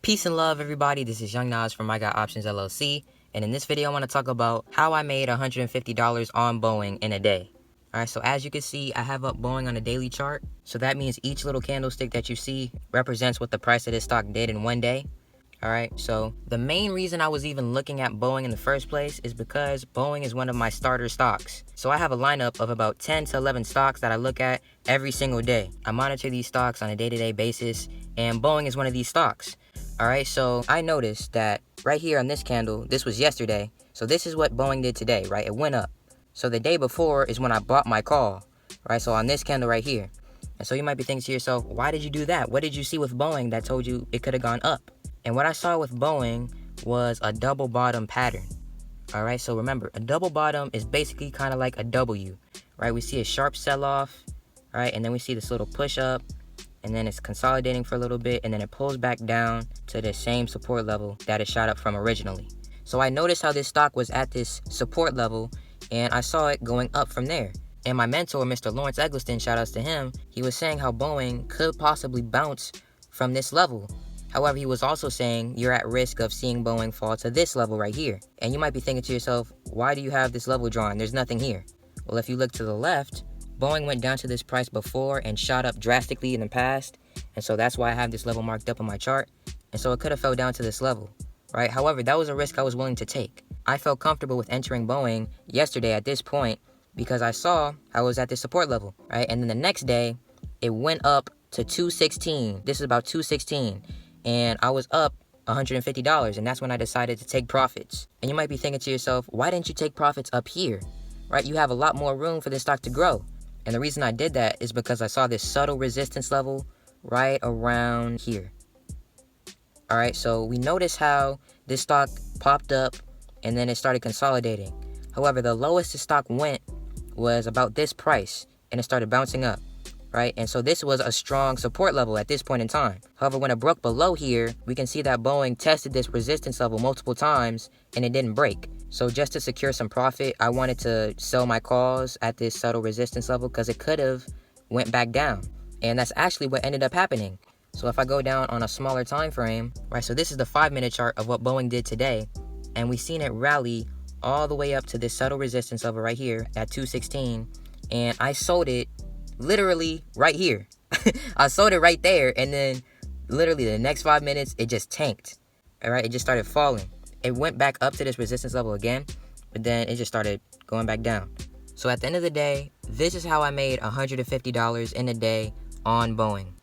Peace and love, everybody. This is Young Nas from iGotOptions LLC, and in this video I want to talk about how I made $150 on Boeing in a day. Alright, so as you can see, I have up Boeing on a daily chart. So that means each little candlestick that you see represents what the price of this stock did in one day. Alright, so the main reason I was even looking at Boeing in the first place is because Boeing is one of my starter stocks. So I have a lineup of about 10 to 11 stocks that I look at every single day. I monitor these stocks on a day-to-day basis, and Boeing is one of these stocks. Alright, so I noticed that right here on this candle, this was yesterday. So this is what Boeing did today, right? It went up. So the day before is when I bought my call, right? So on this candle right here. And so you might be thinking to yourself, why did you do that? What did you see with Boeing that told you it could have gone up? And what I saw with Boeing was a double bottom pattern. Alright, so remember, a double bottom is basically kind of like a W, right? We see a sharp sell-off, right? And then we see this little push up. And then it's consolidating for a little bit, and then it pulls back down to the same support level that it shot up from originally. So I noticed how this stock was at this support level, and I saw it going up from there. And my mentor, Mr. Lawrence Eggleston, shout outs to him, he was saying how Boeing could possibly bounce from this level. However, he was also saying you're at risk of seeing Boeing fall to this level right here. And you might be thinking to yourself, why do you have this level drawn? There's nothing here. Well, if you look to the left, Boeing went down to this price before and shot up drastically in the past, and so that's why I have this level marked up on my chart, and so it could have fell down to this level, right? However, that was a risk I was willing to take. I felt comfortable with entering Boeing yesterday at this point because I saw I was at this support level, right? And then the next day, it went up to 216. This is about 216, and I was up $150, and that's when I decided to take profits. And you might be thinking to yourself, why didn't you take profits up here, right? You have a lot more room for this stock to grow. And the reason I did that is because I saw this subtle resistance level right around here. Alright, so we noticed how this stock popped up and then it started consolidating. However, the lowest the stock went was about this price and it started bouncing up, right? And so this was a strong support level at this point in time. However, when it broke below here, we can see that Boeing tested this resistance level multiple times and it didn't break. So just to secure some profit, I wanted to sell my calls at this subtle resistance level because it could have went back down. And that's actually what ended up happening. So if I go down on a smaller time frame, right, so this is the 5-minute chart of what Boeing did today. And we've seen it rally all the way up to this subtle resistance level right here at 216. And I sold it literally right here. I sold it right there. And then literally the next 5 minutes, it just tanked. All right, it just started falling. It went back up to this resistance level again, but then it just started going back down. So at the end of the day, this is how I made $150 in a day on Boeing.